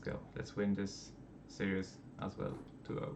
go. Let's win this series as well. 2-0.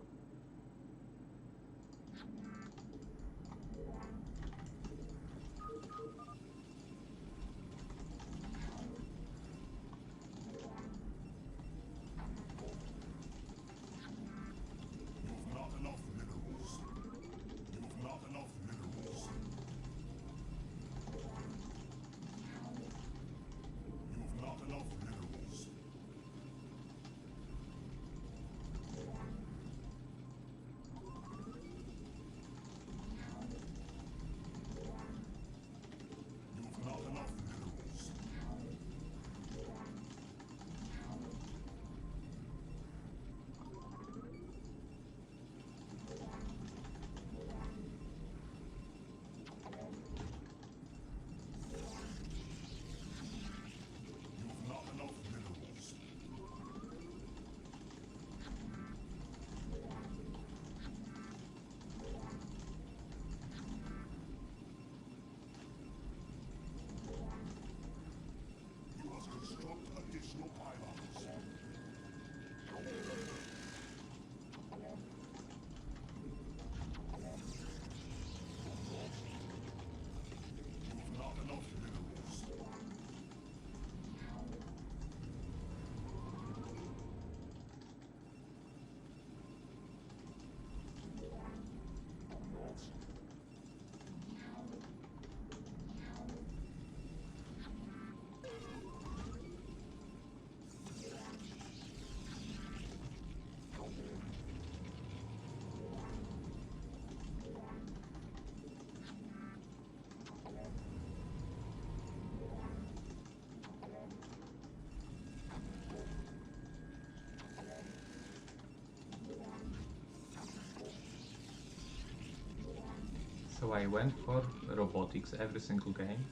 So I went for robotics every single game,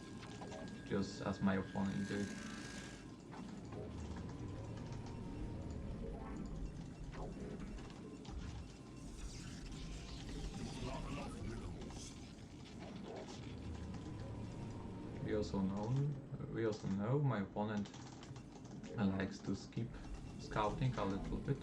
just as my opponent did. We also know my opponent likes to skip scouting a little bit.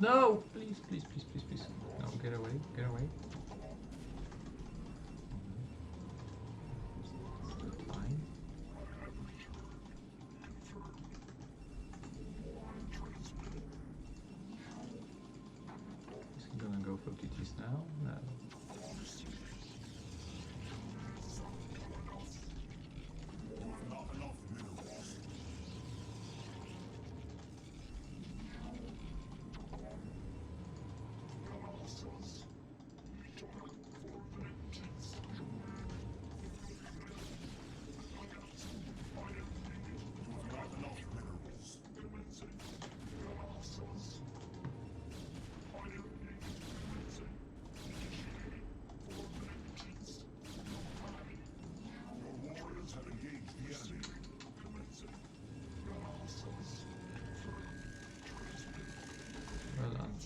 No! Please, please, please, please, please. No, get away, get away. Still fine. Is he gonna go for GTs now? No.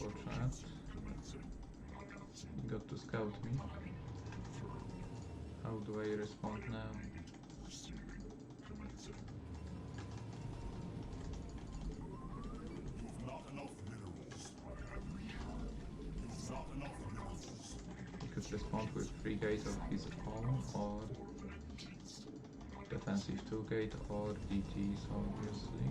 Unfortunate. You got to scout me. How do I respond now? He could respond with 3 gate of his own, or defensive 2 gate, or DTs obviously.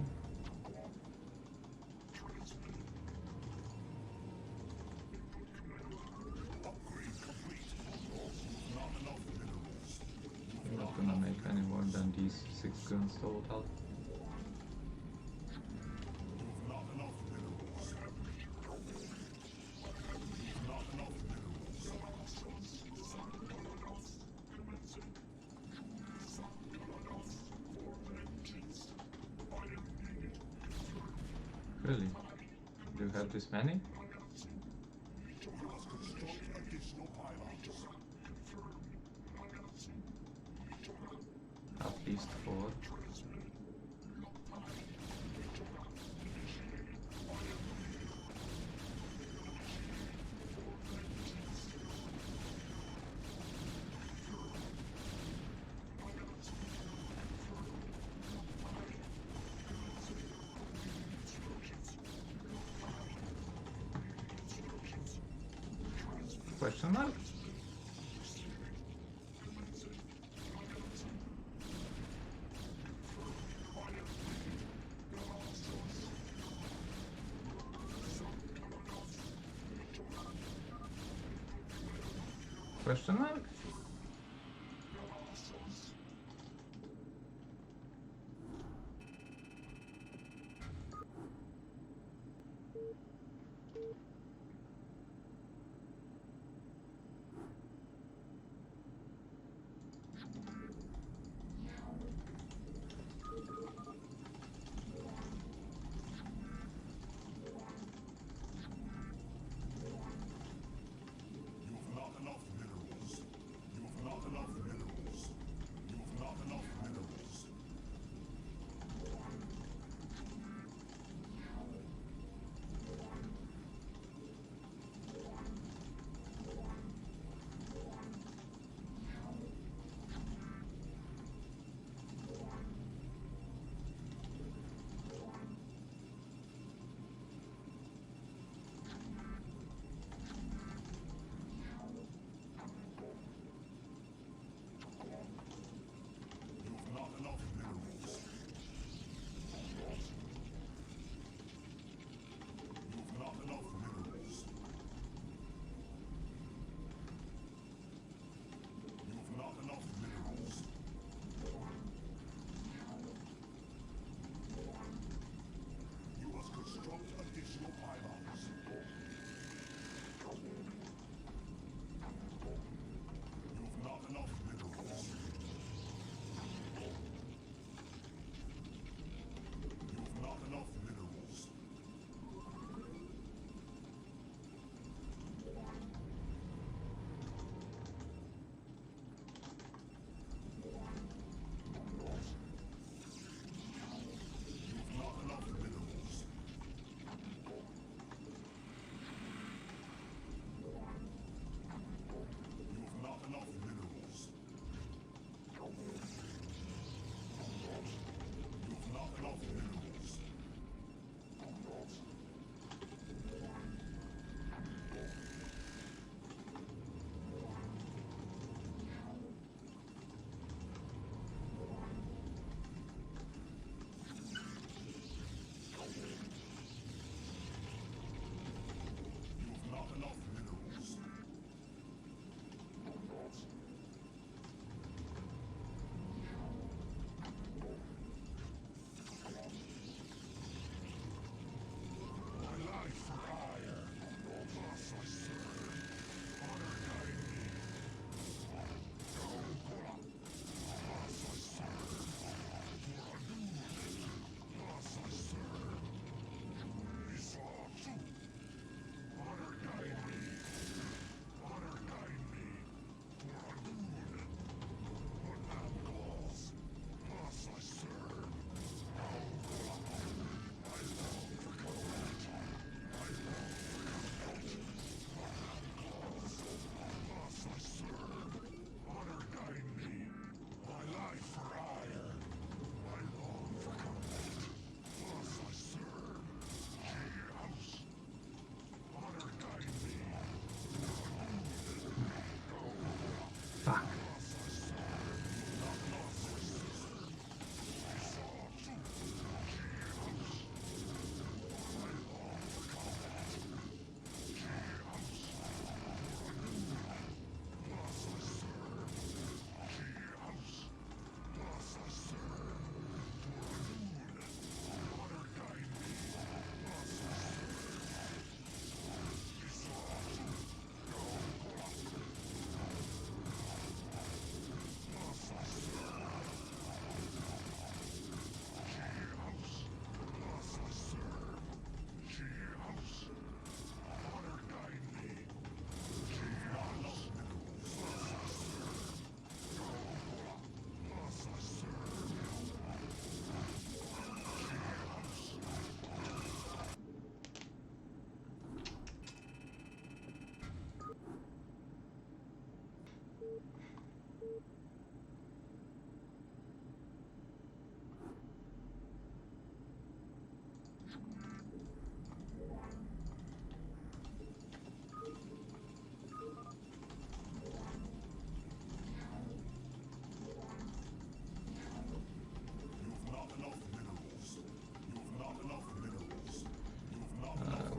Than these 6 guns total. Really? Do you have this many? At least 4. Question mark? Question mark? Fuck.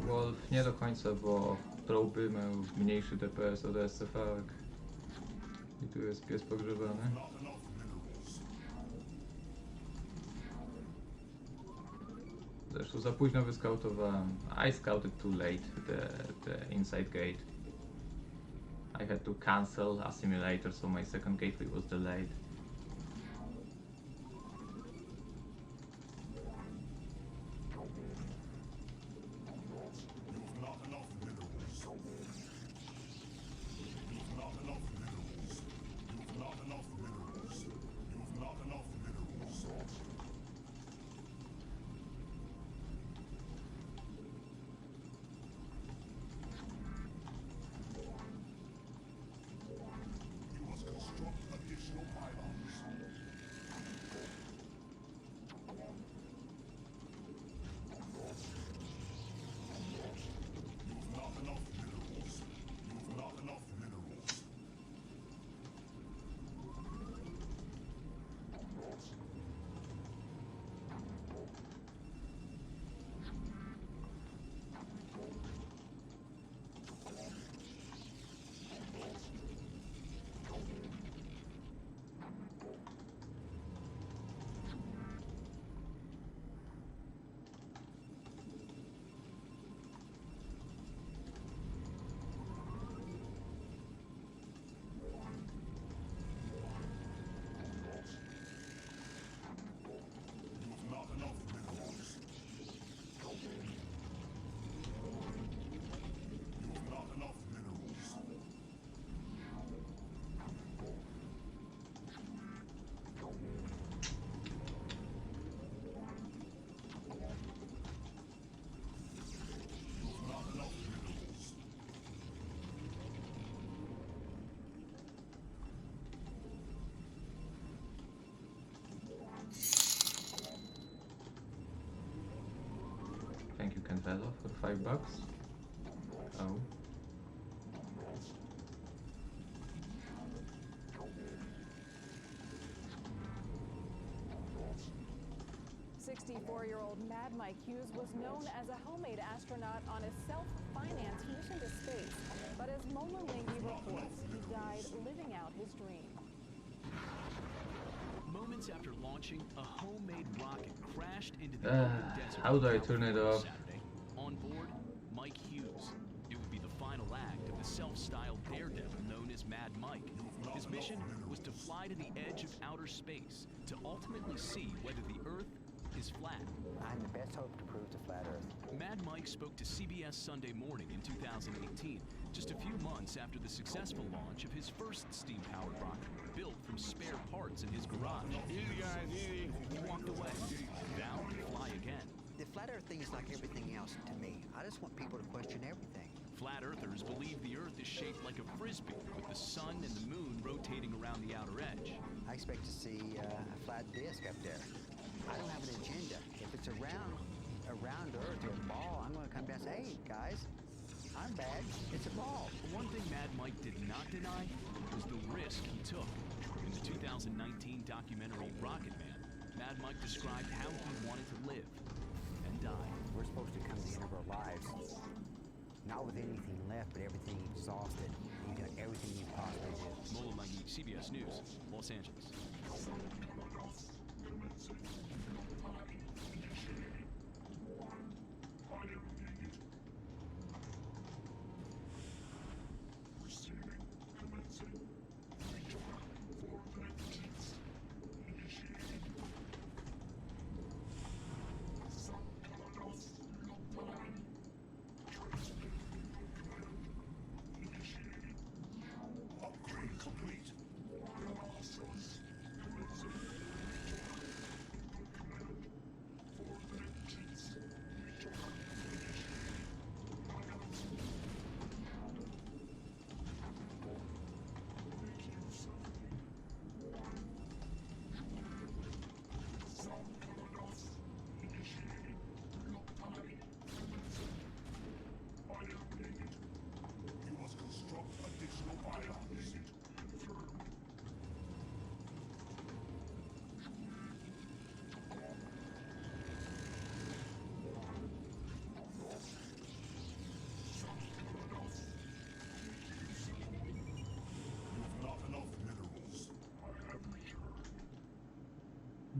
Wolf nie do końca, bo proby mają mniejszy DPS od SCV-ek. I tu jest pies pogrzebany. Zresztą za późno wyskautowałem. I scouted too late the inside gate. I had to cancel a simulator, so my second gateway was delayed. Thank you, Cantelo, for $5. Oh. 64-year-old Mad Mike Hughes was known as a homemade astronaut on a self-financed mission to space. But as Mola Lingy reports, he died living out his dream. Moments after launching, a homemade rocket crashed into the open desert. How do I turn it off? Saturday. On board, Mike Hughes. It would be the final act of the self-styled daredevil known as Mad Mike. His mission was to fly to the edge of outer space to ultimately see whether the Earth is flat. I'm the best hope to prove to Flat Earth. Mad Mike spoke to CBS Sunday Morning in 2018, just a few months after the successful launch of his first steam-powered rocket, built from spare parts in his garage. He walked away, vowed to fly again. The Flat Earth thing is like everything else to me. I just want people to question everything. Flat Earthers believe the Earth is shaped like a frisbee, with the sun and the moon rotating around the outer edge. I expect to see a flat disc up there. I don't have an agenda. If it's a round Earth or a ball, I'm going to come back and say, hey, guys, I'm bad. It's a ball. One thing Mad Mike did not deny was the risk he took. In the 2019 documentary Rocket Man, Mad Mike described how he wanted to live and die. We're supposed to come to the end of our lives, not with anything left, but everything exhausted. You've done everything you possibly did. Mola Lingy, CBS News, Los Angeles.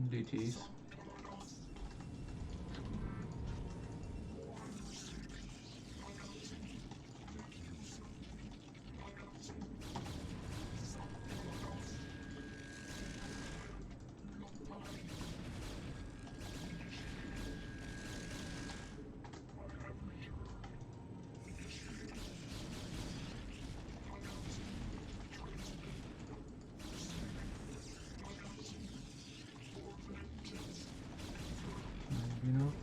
GTs. Maybe not.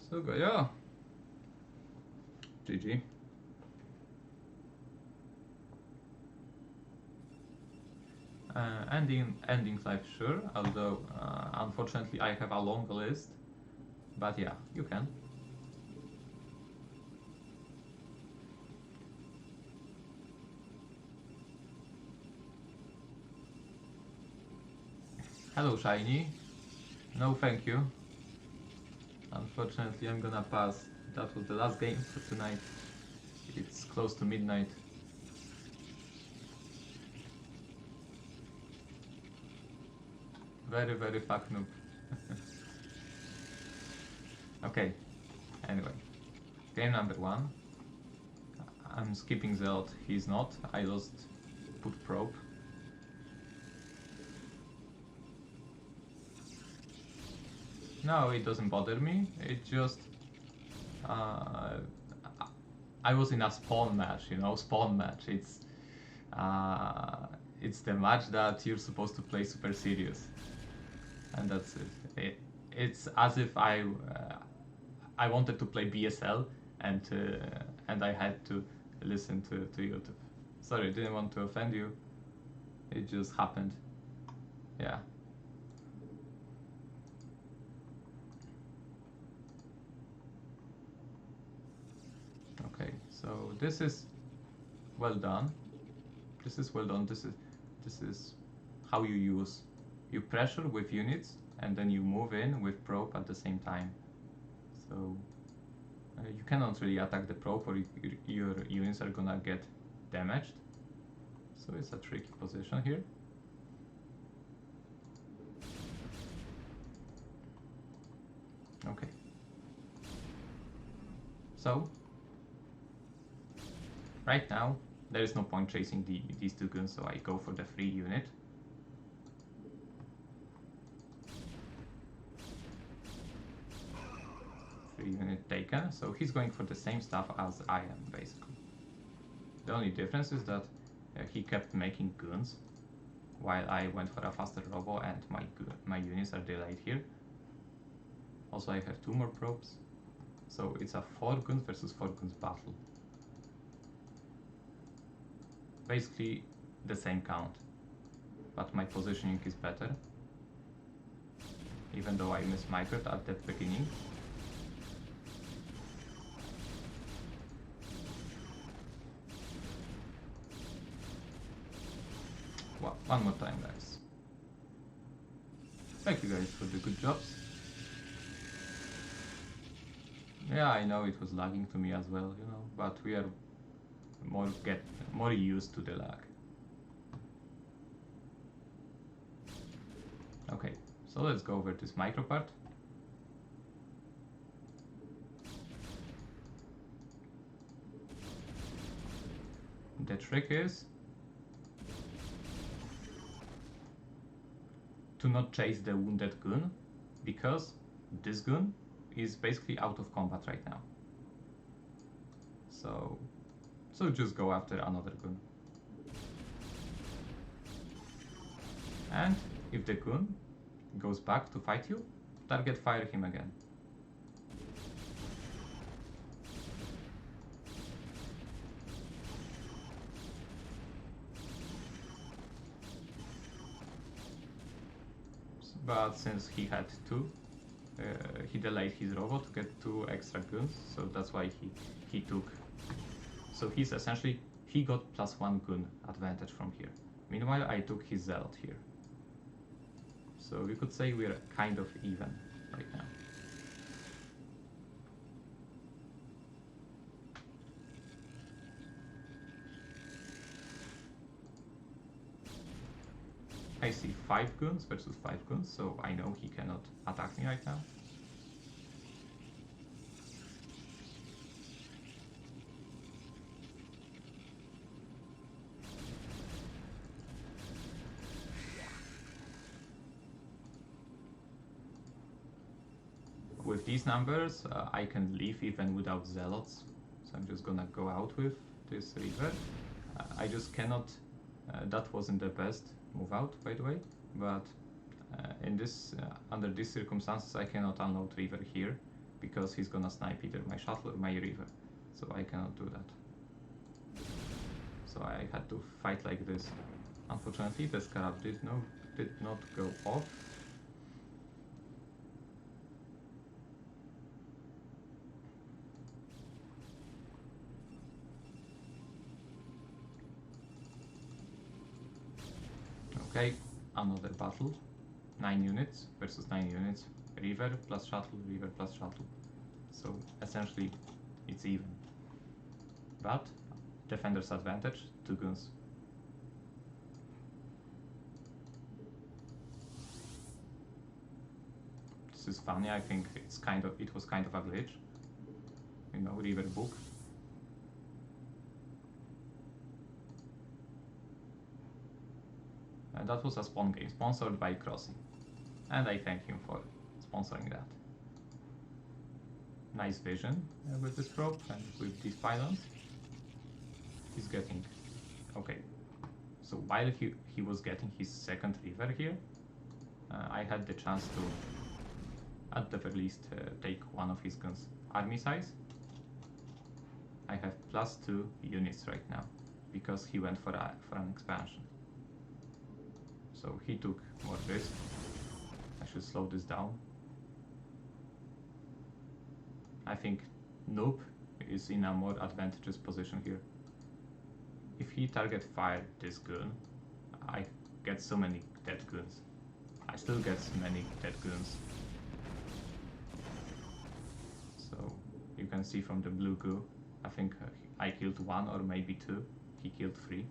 So go, yeah. GG. Ending life, sure. Although unfortunately I have a long list, but yeah, you can. Hello, Shiny. No, thank you. Unfortunately, I'm gonna pass. That was the last game for tonight. It's close to midnight. Very fuck noob. Okay, anyway. Game number 1. I'm skipping Zeld, he's not. I just put probe. No, it doesn't bother me. It just I was in a spawn match, you know, spawn match. It's the match that you're supposed to play super serious, and that's it. It's as if I wanted to play BSL, and I had to listen to YouTube. Sorry, didn't want to offend you. It just happened. Yeah. Okay, so this is well done. This is well done. This is how you pressure with units, and then you move in with probe at the same time. So you cannot really attack the probe, or your units are gonna get damaged. So it's a tricky position here. Okay. So right now there is no point chasing these two guns, so I go for the free unit. Free unit taken, so he's going for the same stuff as I am, basically. The only difference is that he kept making guns while I went for a faster robo, and my units are delayed here. Also, I have 2 more probes, so it's a 4 guns versus 4 guns battle. Basically the same count, but my positioning is better, even though I mismicroed at the beginning. One more time, guys. Thank you guys for the good jobs. Yeah, I know it was lagging to me as well, you know, but we are more used to the lag. Okay, so let's go over this micro part. The trick is to not chase the wounded gun, because this gun is basically out of combat right now. So just go after another gun. And if the gun goes back to fight you, target fire him again. But since he had 2, he delayed his robot to get 2 extra guns, so that's why he took. So he got +1 gun advantage from here. Meanwhile, I took his zealot here. So we could say we're kind of even right now. I see 5 guns versus 5 guns, so I know he cannot attack me right now. With these numbers, I can leave even without zealots, so I'm just gonna go out with this river. I just cannot. That wasn't the best move out, by the way, but under these circumstances I cannot unload river here, because he's gonna snipe either my shuttle or my river, so I cannot do that. So I had to fight like this. Unfortunately, the scarab did not go off. Okay, another battle. 9 units versus 9 units. River plus shuttle, river plus shuttle. So essentially it's even. But defender's advantage, 2 guns. This is funny, I think it was kind of a glitch. You know, river book. And that was a spawn game sponsored by Crossing, and I thank him for sponsoring that. nice vision with this probe and with these pylons. He's getting... Okay, so while he was getting his second river here, I had the chance to, at the very least, take one of his guns army size. I have +2 units right now, because he went for an expansion. So he took more risk. I should slow this down. I think nOOB is in a more advantageous position here. If he target fired this gun, I get so many dead guns. I still get many dead guns. So you can see from the blue goo, I think I killed 1 or maybe 2. He killed 3.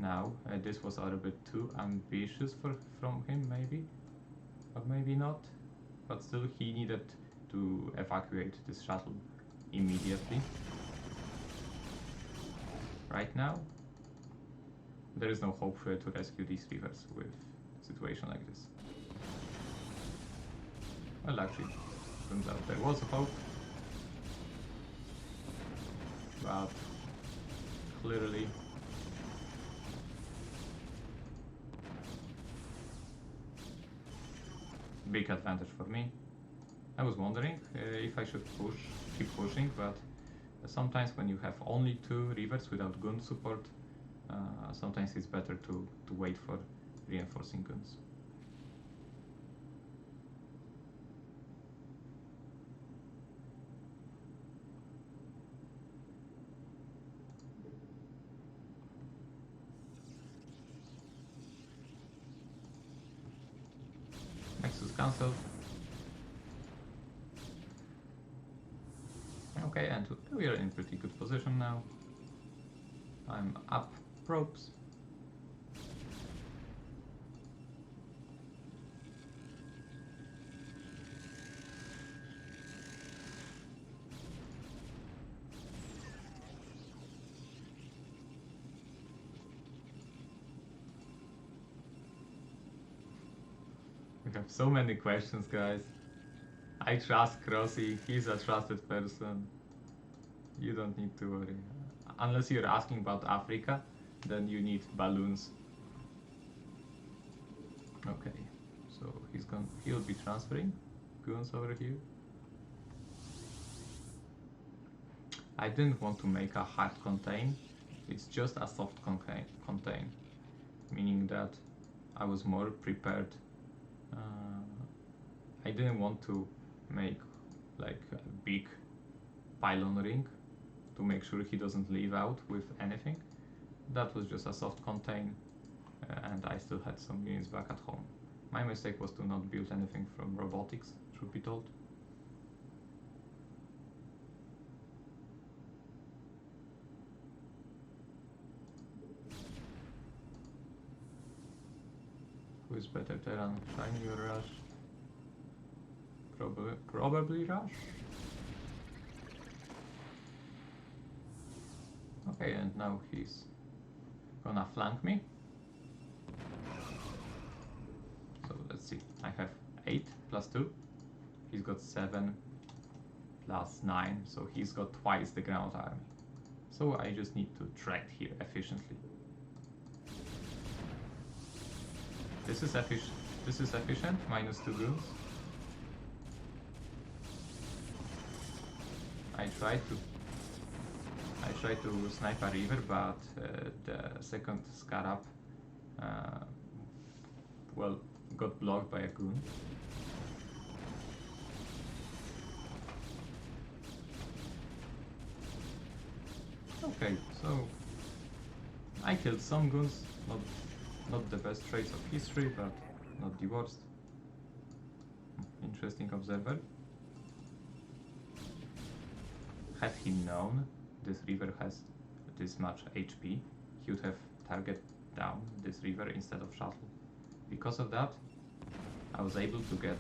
Now, this was a little bit too ambitious from him, maybe, or maybe not, but still he needed to evacuate this shuttle immediately. Right now, there is no hope to rescue these rivers with a situation like this. Well, actually, turns out there was a hope, but clearly big advantage for me. I was wondering if I should keep pushing, but sometimes when you have only 2 rivers without gun support, sometimes it's better to wait for reinforcing guns. Cancelled. Okay, and we are in pretty good position now. I'm up probes. We have so many questions, guys. I trust Crossy, he's a trusted person. You don't need to worry. Unless you're asking about Africa, then you need balloons. Okay, so he'll be transferring guns over here. I didn't want to make a hard contain, it's just a soft contain, meaning that I was more prepared. I didn't want to make like a big pylon ring to make sure he doesn't leave out with anything. That was just a soft contain, and I still had some units back at home. My mistake was to not build anything from robotics, truth be told. Who is better, Terran, Shiny or Rush? Probably Rush. Okay, and now he's gonna flank me. So let's see, I have 8 plus 2. He's got 7 plus 9, so he's got twice the ground army. So I just need to track here efficiently. This is efficient, minus 2 goons. I tried to snipe a river, but the second scarab well, got blocked by a goon. Okay, so I killed some goons, not the best traits of history, but not the worst. Interesting observer. Had he known this river has this much HP, he would have targeted down this river instead of shuttle. Because of that, I was able to get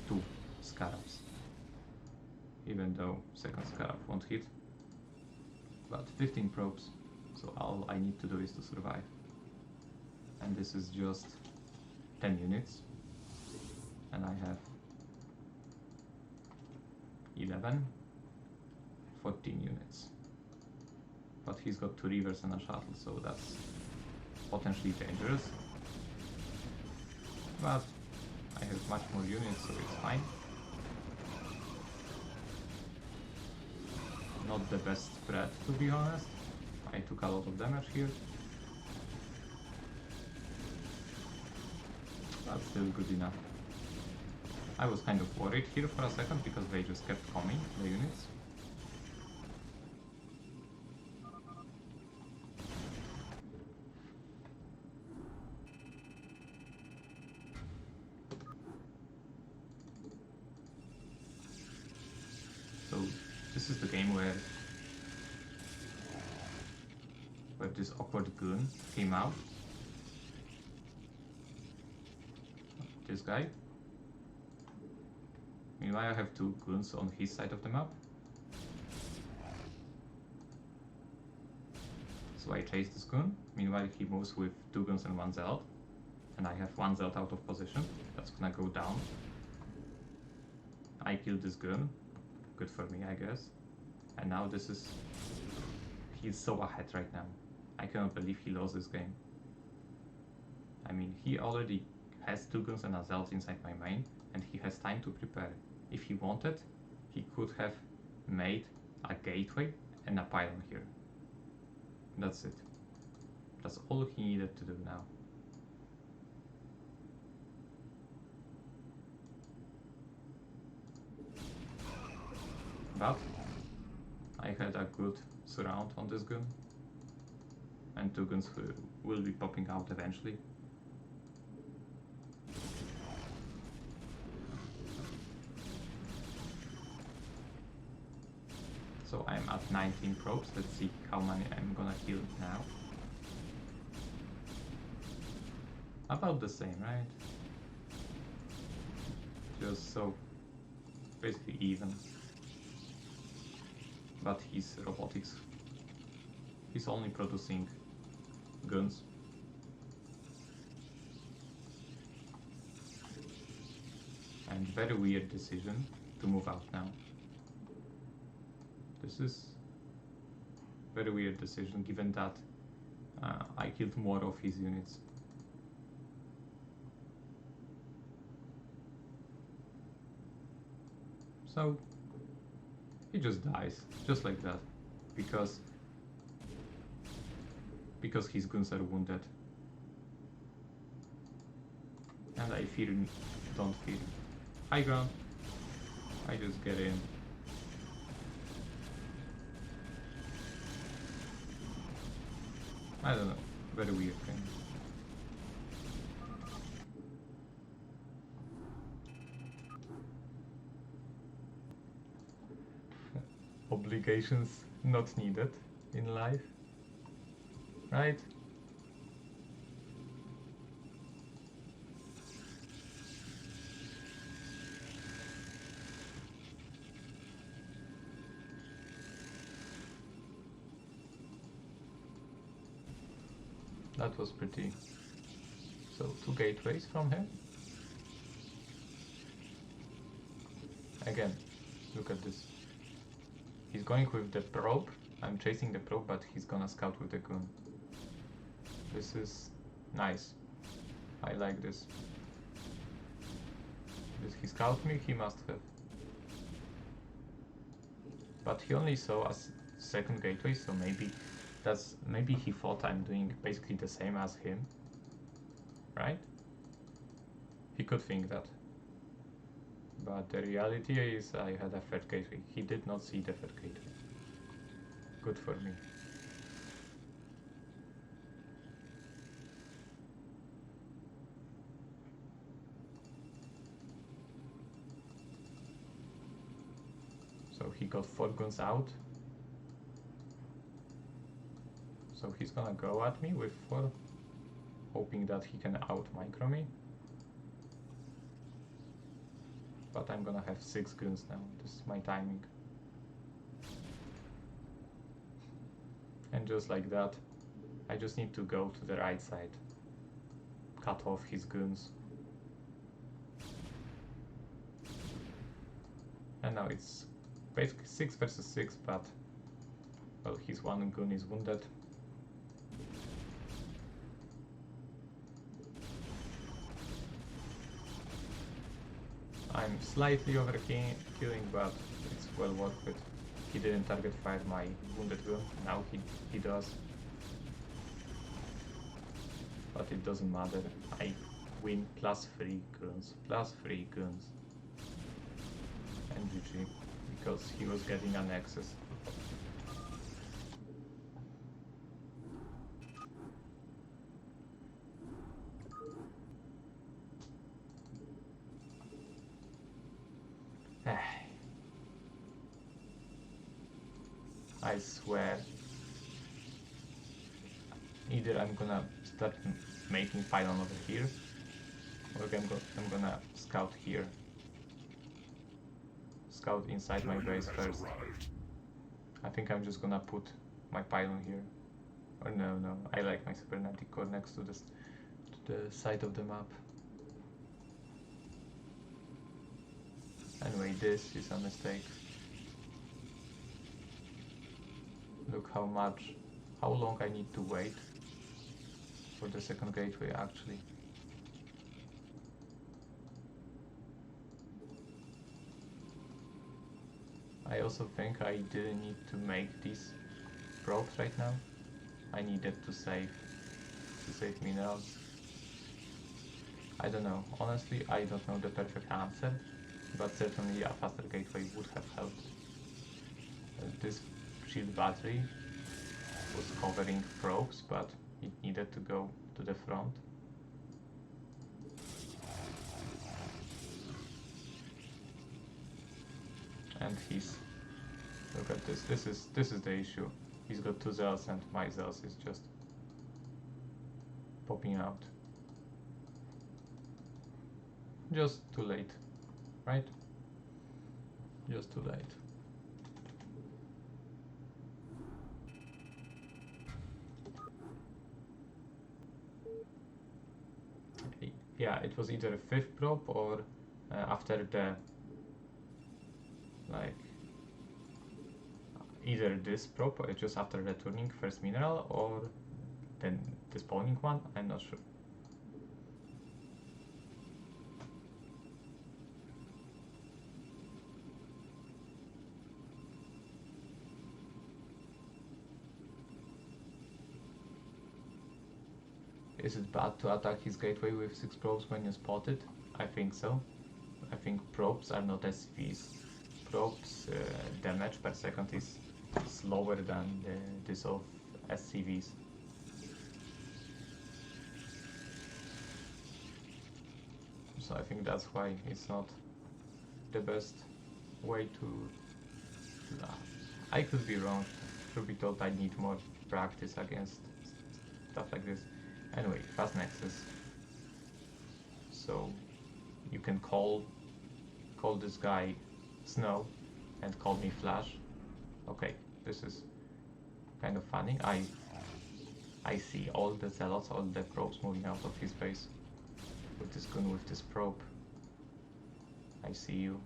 2 scarabs. Even though second scarab won't hit. But 15 probes, so all I need to do is to survive. and this is just 10 units, and I have 11, 14 units. But he's got 2 rivers and a shuttle, so that's potentially dangerous. But I have much more units, so it's fine. Not the best spread, to be honest. I took a lot of damage here. But still good enough. I was kind of worried here for a second because they just kept coming, the units. So this is the game where this awkward goon came out. This guy. Meanwhile, I have 2 goons on his side of the map. So I chase this goon. Meanwhile, he moves with 2 goons and 1 zealot. And I have 1 zealot out of position. That's gonna go down. I killed this goon. Good for me, I guess. And now this is... He's so ahead right now. I cannot believe he lost this game. I mean, he already has 2 guns and a zealot inside my main, and he has time to prepare. If he wanted, he could have made a gateway and a pylon here. That's it. That's all he needed to do now. But I had a good surround on this gun, and 2 guns will be popping out eventually. So I'm at 19 probes. Let's see how many I'm gonna kill now. About the same, right? Just so basically even. But his robotics, he's only producing guns. And very weird decision to move out now. This is very weird decision given that I killed more of his units. So he just dies, just like that, because his guns are wounded. And I don't fear high ground. I just get in. I don't know, very weird thing. Obligations not needed in life, right? That was pretty. So 2 gateways from here. Again, look at this. He's going with the probe. I'm chasing the probe, but he's gonna scout with the goon. This is nice. I like this. Did he scout me? He must have. But he only saw a second gateway, so maybe he thought I'm doing basically the same as him, right? He could think that. But the reality is I had a third gateway. He did not see the third gateway. Good for me. So he got 4 guns out. So he's gonna go at me with 4, hoping that he can out-micro me. But I'm gonna have 6 guns now. This is my timing. And just like that, I just need to go to the right side. cut off his goons. And now it's basically 6 versus 6, but well, his one goon is wounded. I'm slightly overkilling, but it's well worth it. He didn't target fire my wounded goon, now he does. But it doesn't matter, I win +3 goons, +3 goons. And GG, because he was getting an access. I swear, either I'm gonna start making pylon over here, or I'm gonna scout here. Scout inside my base first. I think I'm just gonna put my pylon here. Or no, I like my cybernetic core next to the side of the map. Anyway, this is a mistake. Look how long I need to wait for the second gateway actually. I also think I didn't need to make these probes right now. I needed to save minerals. I don't know, honestly I don't know the perfect answer, but certainly a faster gateway would have helped. This shield battery was covering probes, but it needed to go to the front. And look at this, this is the issue. He's got 2 Zeals and my Zeals is just popping out. Just too late, right? Just too late. Yeah, it was either a 5th probe or after the, like, either this probe or just after returning first mineral, or then the spawning one, I'm not sure. Is it bad to attack his gateway with 6 probes when you spot it? I think so. I think probes are not SCVs. Probes damage per second is lower than this of SCVs. So I think that's why it's not the best way to... I could be wrong. Truth be told, I need more practice against stuff like this. Anyway, fast nexus. So you can call this guy Snow and call me Flash. Okay, this is kind of funny. I see all the zealots, all the probes moving out of his base. With this gun, with this probe. I see you.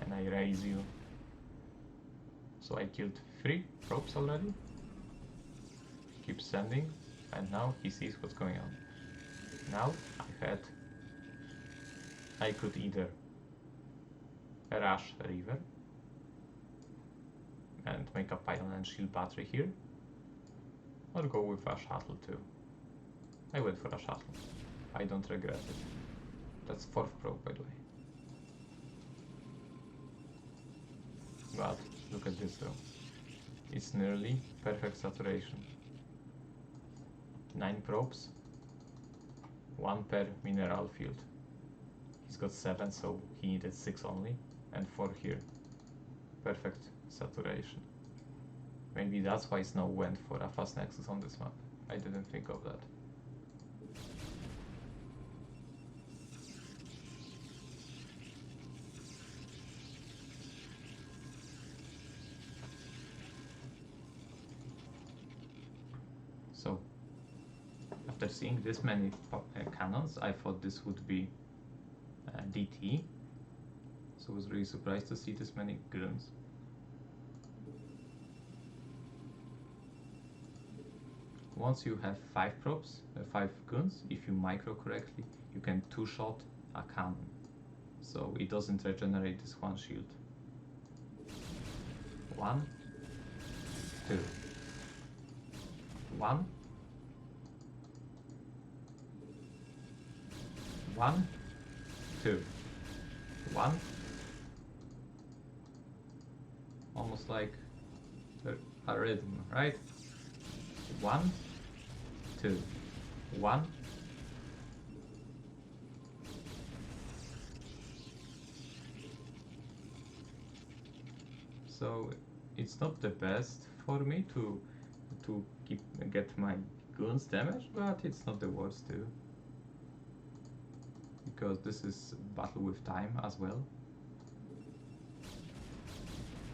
And I raise you. So I killed 3 probes already. Keep sending, and now he sees what's going on. Now I could either rush a river and make a pylon and shield battery here, or go with a shuttle too. I went for a shuttle. I don't regret it. That's 4th probe, by the way. But look at this though. It's nearly perfect saturation. 9 probes, 1 per mineral field. He's got 7, so he needed 6 only, and 4 here. Perfect saturation. Maybe that's why Snow went for a fast nexus on this map. I didn't think of that. after seeing this many cannons, I thought this would be DT. So I was really surprised to see this many goons. Once you have 5 props, 5 goons, if you micro correctly, you can 2-shot a cannon. So it doesn't regenerate this one shield. 1, 2. 1. 1, 2. 1. Almost like a rhythm, right? 1, 2, 1. So it's not the best for me to get my goons damaged, but it's not the worst too. Because this is battle with time as well.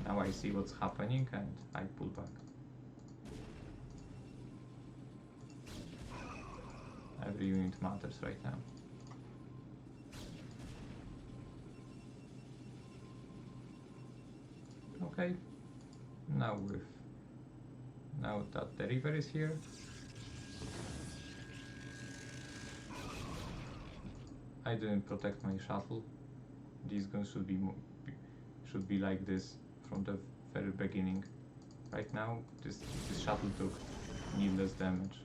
Now I see what's happening and I pull back. Every unit matters right now. Okay, now that the river is here, I didn't protect my shuttle. These guns should be like this from the very beginning. Right now, this shuttle took needless damage.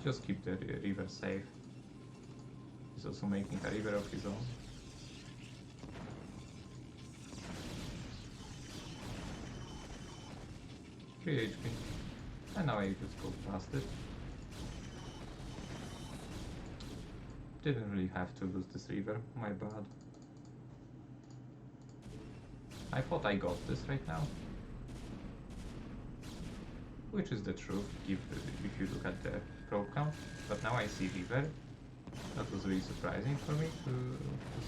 Just keep the river safe. He's also making a river of his own. HP. And now I just go past it. Didn't really have to lose this river, my bad. I thought I got this right now. Which is the truth if you look at the probe count, but now I see river. That was really surprising for me to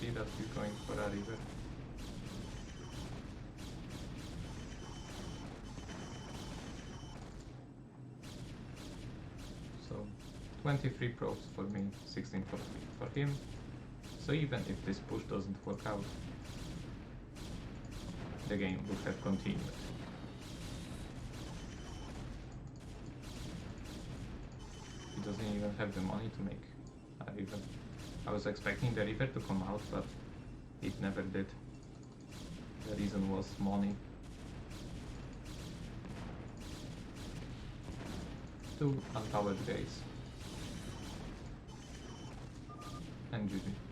see that he's going for a river. So 23 probes for me, 16 for him. So even if this push doesn't work out, the game would have continued. He doesn't even have the money to make a river. I was expecting the river to come out, but it never did. The reason was money. 2 unpowered gates. And GG.